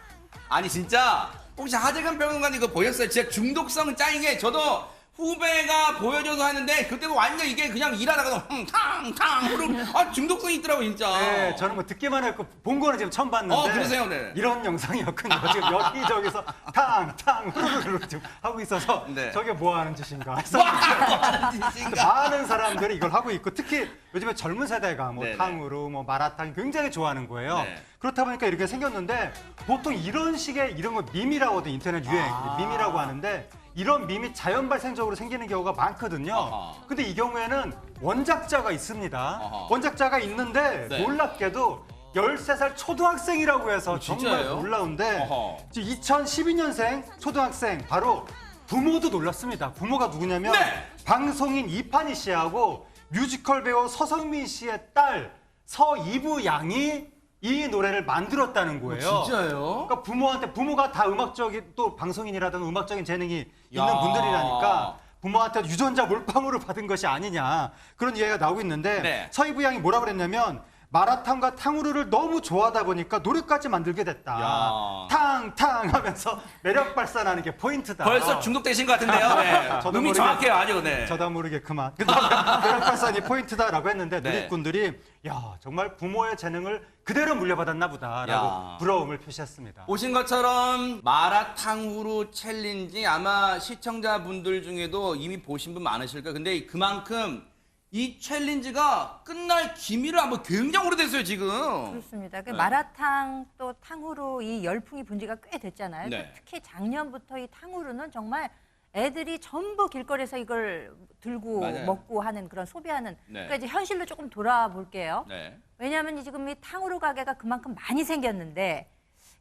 아니 진짜 혹시 하재근 평론가님 이거 보셨어요? 진짜 중독성 짱인 게 저도 후배가 보여줘서 하는데 그때 완전 이게 그냥 일하다가도 탕탕 중독성이 있더라고 진짜. 네, 저는 뭐 듣기만 했고 본 거는 지금 처음 봤는데. 그러세요, 네. 이런 영상이었군요. 지금 여기저기서 탕탕 후루루루 지금 하고 있어서 네. 저게 뭐 하는 짓인가 짓인가? 많은 사람들이 이걸 하고 있고 특히 요즘에 젊은 세대가 뭐 네네. 탕후루, 뭐 마라탕 굉장히 좋아하는 거예요. 네. 그렇다 보니까 이렇게 생겼는데 보통 이런 식의 이런 거 밈이라고 하거든요. 인터넷 유행 밈이라고 하는데 이런 밈이 자연 발생적으로 생기는 경우가 많거든요. 근데 이 경우에는 원작자가 있습니다. 원작자가 있는데 네. 놀랍게도 13살 초등학생이라고 해서 정말 진짜예요? 놀라운데 2012년생 초등학생 바로 부모도 놀랐습니다. 부모가 누구냐면 네. 방송인 이판희 씨하고 뮤지컬 배우 서성민 씨의 딸 서이부 양이 이 노래를 만들었다는 거예요. 진짜요? 그러니까 부모가 다 음악적인 또 방송인이라든가 음악적인 재능이 있는 야. 분들이라니까 부모한테 유전자 몰빵으로 받은 것이 아니냐 그런 이야기가 나오고 있는데 네. 서이부 양이 뭐라 그랬냐면 마라탕과 탕후루를 너무 좋아하다 보니까 노래까지 만들게 됐다. 야. 탕탕 하면서 매력 발산하는 게 포인트다. 벌써 중독되신 것 같은데요. 네. 저도 음이 모르게- 정확해요, 아주. 네. 저도 모르게 그만. 매력 발산이 포인트다라고 했는데 네. 누리꾼들이 야 정말 부모의 재능을 그대로 물려받았나 보다라고 야. 부러움을 표시했습니다. 보신 것처럼 마라탕후루 챌린지 아마 시청자분들 중에도 이미 보신 분 많으실 거예요. 근데 그만큼 이 챌린지가 끝날 기미를 한번 굉장히 오래됐어요, 지금. 그렇습니다. 그 네. 마라탕 또 탕후루 이 열풍이 분 지가 꽤 됐잖아요. 네. 특히 작년부터 이 탕후루는 정말 애들이 전부 길거리에서 이걸 들고 맞아요. 먹고 하는 그런 소비하는 네. 그러니까 이제 현실로 조금 돌아볼게요. 네. 왜냐하면 지금 이 탕후루 가게가 그만큼 많이 생겼는데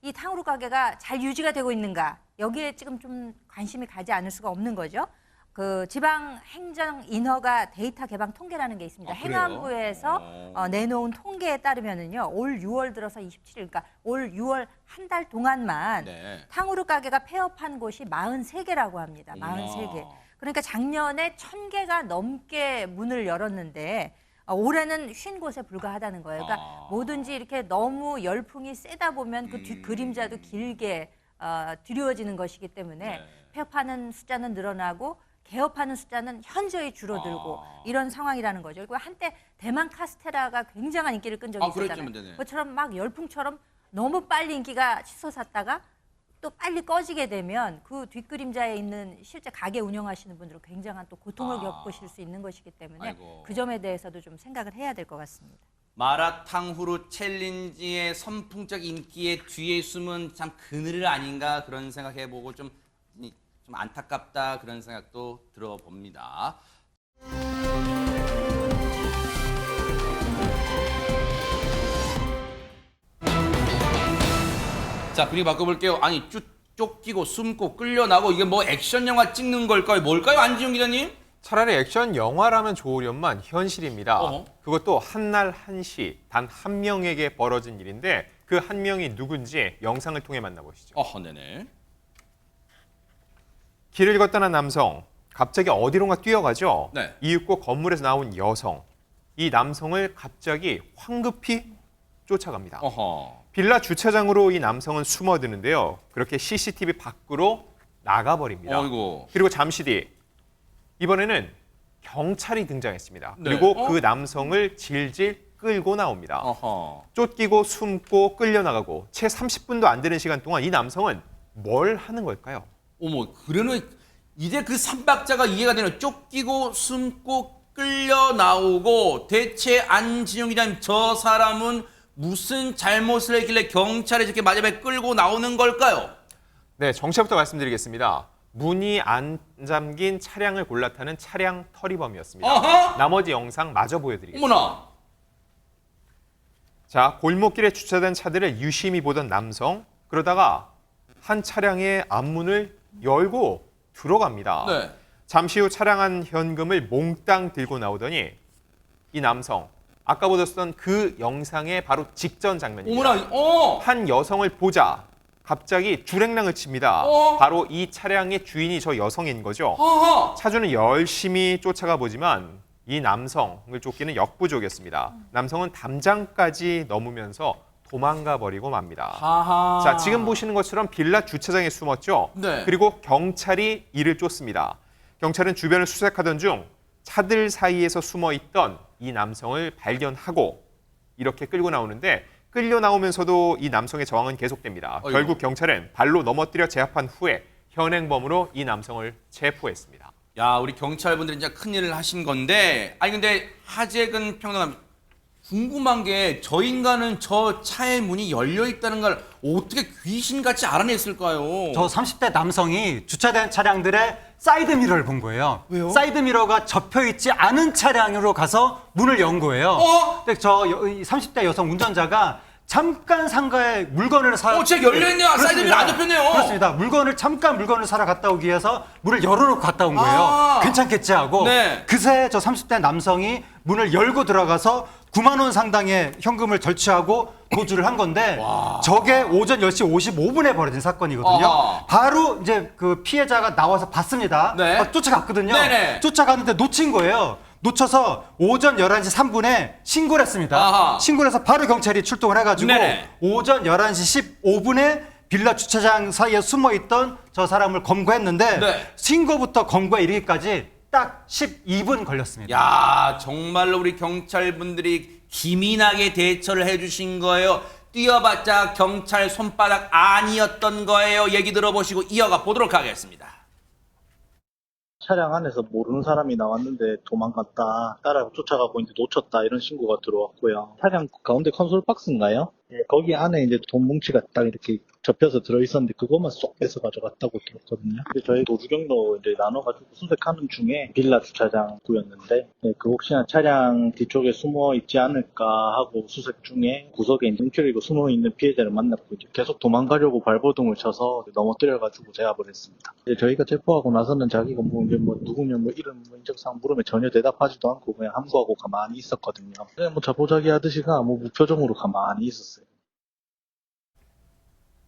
이 탕후루 가게가 잘 유지가 되고 있는가 여기에 지금 좀 관심이 가지 않을 수가 없는 거죠. 그 지방 행정 인허가 데이터 개방 통계라는 게 있습니다. 아, 그래요? 행안부에서 내놓은 통계에 따르면은요, 올 6월 들어서 27일, 그러니까 올 6월 한 달 동안만 네. 탕후루 가게가 폐업한 곳이 43개라고 합니다. 43개. 그러니까 작년에 1000개가 넘게 문을 열었는데 올해는 50곳에 불과하다는 거예요. 그러니까 뭐든지 이렇게 너무 열풍이 세다 보면 그 뒷그림자도 길게 드리워지는 것이기 때문에 폐업하는 숫자는 늘어나고 개업하는 숫자는 현저히 줄어들고 이런 상황이라는 거죠. 그리고 한때 대만 카스테라가 굉장한 인기를 끈 적이 그랬죠, 있었잖아요. 네네. 그것처럼 막 열풍처럼 너무 빨리 인기가 치솟았다가 또 빨리 꺼지게 되면 그 뒷그림자에 있는 실제 가게 운영하시는 분들은 굉장한 또 고통을 겪으실 수 있는 것이기 때문에 아이고. 그 점에 대해서도 좀 생각을 해야 될 것 같습니다. 마라탕후루 챌린지의 선풍적 인기의 뒤에 숨은 참 그늘 아닌가 그런 생각해보고 좀 안타깝다 그런 생각도 들어봅니다. 자, 분위기 바꿔볼게요. 아니, 쫓기고 숨고 끌려나고 이게 뭐 액션 영화 찍는 걸까요? 뭘까요, 안지용 기자님? 차라리 액션 영화라면 좋으련만 현실입니다. 어허. 그것도 한날 한시 단 한 명에게 벌어진 일인데 그 한 명이 누군지 영상을 통해 만나보시죠. 네네. 길을 걷던 한 남성, 갑자기 어디론가 뛰어가죠. 네. 이윽고 건물에서 나온 여성, 이 남성을 갑자기 황급히 쫓아갑니다. 빌라 주차장으로 이 남성은 숨어드는데요. 그렇게 CCTV 밖으로 나가버립니다. 어이구. 그리고 잠시 뒤 이번에는 경찰이 등장했습니다. 네. 그리고 그 남성을 질질 끌고 나옵니다. 쫓기고 숨고 끌려나가고 채 30분도 안 되는 시간 동안 이 남성은 뭘 하는 걸까요? 어머, 그러면 이제 그 삼박자가 이해가 되네요. 쫓기고 숨고 끌려 나오고 대체 안진영 기자님 저 사람은 무슨 잘못을 했길래 경찰에 이렇게 마지막에 끌고 나오는 걸까요? 네, 정체부터 말씀드리겠습니다. 문이 안 잠긴 차량을 골라 타는 차량 터리범이었습니다. 어허! 나머지 영상 마저 보여드리겠습니다. 어머나. 자, 골목길에 주차된 차들을 유심히 보던 남성. 그러다가 한 차량의 앞문을 열고 들어갑니다. 네. 잠시 후 차량 안 현금을 몽땅 들고 나오더니 이 남성, 아까 보셨던 그 영상의 바로 직전 장면입니다. 어머나, 한 여성을 보자 갑자기 줄행랑을 칩니다. 바로 이 차량의 주인이 저 여성인 거죠. 차주는 열심히 쫓아가 보지만 이 남성을 쫓기는 역부족이었습니다. 남성은 담장까지 넘으면서 도망가 버리고 맙니다. 아하. 자, 지금 보시는 것처럼 빌라 주차장에 숨었죠. 네. 그리고 경찰이 이를 쫓습니다. 경찰은 주변을 수색하던 중 차들 사이에서 숨어 있던 이 남성을 발견하고 이렇게 끌고 나오는데 끌려 나오면서도 이 남성의 저항은 계속됩니다. 어이구. 결국 경찰은 발로 넘어뜨려 제압한 후에 현행범으로 이 남성을 체포했습니다. 야, 우리 경찰분들이 진짜 큰일을 하신 건데, 아니 근데 하재근 평론가 궁금한 게 저 인간은 저 차의 문이 열려 있다는 걸 어떻게 귀신같이 알아냈을까요? 저 30대 남성이 주차된 차량들의 사이드 미러를 본 거예요. 왜요? 사이드 미러가 접혀 있지 않은 차량으로 가서 문을 연 거예요. 근데 저 30대 여성 운전자가 잠깐 상가에 물건을 사. 진짜 열려있네요. 사이드미러 안 접혔네요. 그렇습니다. 물건을 사러 갔다 오기 위해서 문을 열어놓고 갔다 온 거예요. 괜찮겠지 하고. 네. 그새 저 30대 남성이 문을 열고 들어가서 9만 원 상당의 현금을 절취하고 도주를 한 건데 저게 오전 10시 55분에 벌어진 사건이거든요. 바로 이제 그 피해자가 나와서 봤습니다. 네. 쫓아갔거든요. 네네. 쫓아갔는데 놓친 거예요. 놓쳐서 오전 11시 3분에 신고를 했습니다. 신고를 해서 바로 경찰이 출동을 해가지고 네네. 오전 11시 15분에 빌라 주차장 사이에 숨어있던 저 사람을 검거했는데 네. 신고부터 검거에 이르기까지 딱 12분 걸렸습니다. 야, 정말로 우리 경찰분들이 기민하게 대처를 해주신 거예요. 뛰어봤자 경찰 손바닥 아니었던 거예요. 얘기 들어보시고 이어가 보도록 하겠습니다. 차량 안에서 모르는 사람이 나왔는데 도망갔다, 따라 쫓아가고 이제 놓쳤다 이런 신고가 들어왔고요. 차량 가운데 컨솔 박스인가요? 예, 거기 안에 이제 돈 뭉치가 딱 이렇게 접혀서 들어있었는데 그것만 쏙 빼서 가져갔다고 들었거든요. 근데 저희 도주 경로 이제 나눠가지고 수색하는 중에 빌라 주차장 구였는데 그 혹시나 차량 뒤쪽에 숨어 있지 않을까 하고 수색 중에 구석에 움켜쥐고 숨어 있는 피해자를 만났고 이제 계속 도망가려고 발버둥을 쳐서 넘어뜨려가지고 제압을 했습니다. 저희가 체포하고 나서는 자기가 뭐 이제 뭐 누구냐 뭐 이름 뭐 인적사항 물으면 전혀 대답하지도 않고 그냥 함구하고 가만히 있었거든요. 그냥 뭐 자포자기 하듯이가 뭐 무표정으로 가만히 있었어요.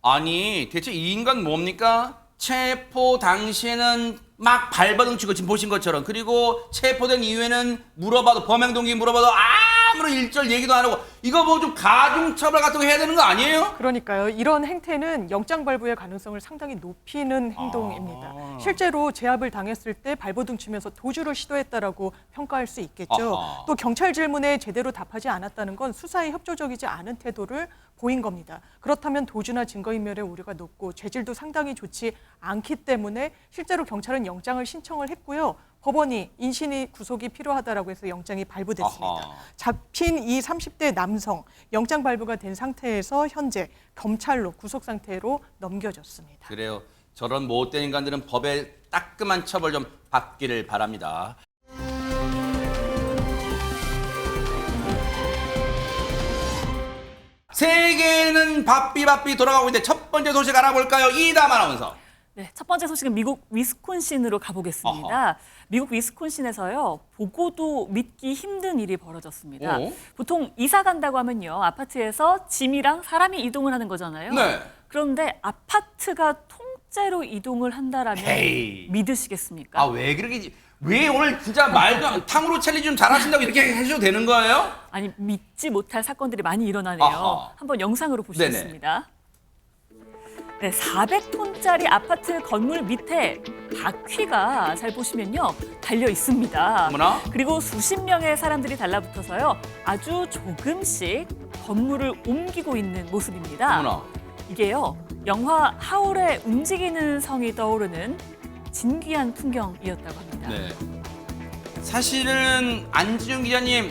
아니, 대체 이 인간 뭡니까? 체포 당시에는 막 발버둥 치고 지금 보신 것처럼, 그리고 체포된 이후에는 물어봐도, 범행 동기 물어봐도 아무런 일절 얘기도 안 하고, 이거 뭐 좀 가중처벌 같은 거 해야 되는 거 아니에요? 그러니까요. 이런 행태는 영장 발부의 가능성을 상당히 높이는 행동입니다. 실제로 제압을 당했을 때 발버둥 치면서 도주를 시도했다라고 평가할 수 있겠죠. 또 경찰 질문에 제대로 답하지 않았다는 건 수사에 협조적이지 않은 태도를 보인 겁니다. 그렇다면 도주나 증거인멸의 우려가 높고 죄질도 상당히 좋지 않기 때문에 실제로 경찰은 영장을 신청을 했고요. 법원이 인신이 구속이 필요하다라고 해서 영장이 발부됐습니다. 잡힌 이 30대 남성, 영장 발부가 된 상태에서 현재 검찰로 구속 상태로 넘겨졌습니다. 그래요. 저런 못된 인간들은 법에 따끔한 처벌 좀 받기를 바랍니다. 세계는 바삐 돌아가고 있는데 첫 번째 소식 알아볼까요? 이담 아나운서. 네, 첫 번째 소식은 미국 위스콘신으로 가보겠습니다. 미국 위스콘신에서요, 보고도 믿기 힘든 일이 벌어졌습니다. 보통 이사 간다고 하면요, 아파트에서 짐이랑 사람이 이동을 하는 거잖아요. 네. 그런데 아파트가 통째로 이동을 한다라면 믿으시겠습니까? 아, 왜 그렇게, 왜 오늘 진짜 말도 탕후루 챌린지 좀 잘하신다고 이렇게 해주셔도 되는 거예요? 아니, 믿지 못할 사건들이 많이 일어나네요. 한번 영상으로 보시겠습니다. 네, 400톤짜리 아파트 건물 밑에 바퀴가 잘 보시면요, 달려 있습니다. 어머나? 그리고 수십 명의 사람들이 달라붙어서요, 아주 조금씩 건물을 옮기고 있는 모습입니다. 어머나. 이게요, 영화 하울의 움직이는 성이 떠오르는 진귀한 풍경이었다고 합니다. 네. 사실은 안지훈 기자님,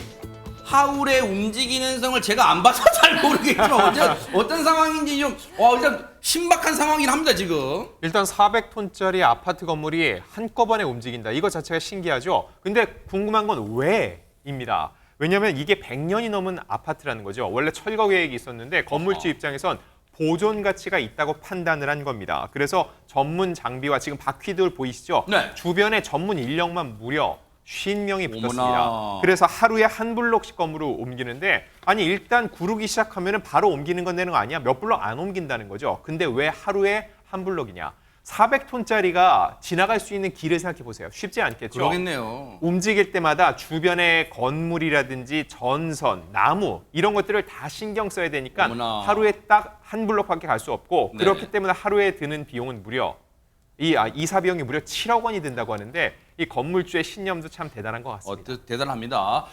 하울의 움직이는 성을 제가 안 봐서 잘 모르겠지만 어떤 상황인지 좀 일단 신박한 상황이긴 합니다, 지금. 일단 400톤짜리 아파트 건물이 한꺼번에 움직인다. 이거 자체가 신기하죠. 근데 궁금한 건 왜입니다. 왜냐하면 이게 100년이 넘은 아파트라는 거죠. 원래 철거 계획이 있었는데 건물주 입장에선 보존 가치가 있다고 판단을 한 겁니다. 그래서 전문 장비와 지금 바퀴들 보이시죠? 네. 주변에 전문 인력만 무려 50명이 붙었습니다. 어머나. 그래서 하루에 한 블록씩 건물을 옮기는데, 아니 일단 구르기 시작하면 바로 옮기는 건 되는 거 아니야? 몇 블록 안 옮긴다는 거죠. 근데 왜 하루에 한 블록이냐? 400톤짜리가 지나갈 수 있는 길을 생각해 보세요. 쉽지 않겠죠? 그러겠네요. 움직일 때마다 주변의 건물이라든지 전선, 나무 이런 것들을 다 신경 써야 되니까 어머나. 하루에 딱 한 블록밖에 갈 수 없고, 네. 그렇기 때문에 하루에 드는 비용은 무려 이사 비용이 무려 7억 원이 든다고 하는데, 이 건물주의 신념도 참 대단한 것 같습니다. 대단합니다.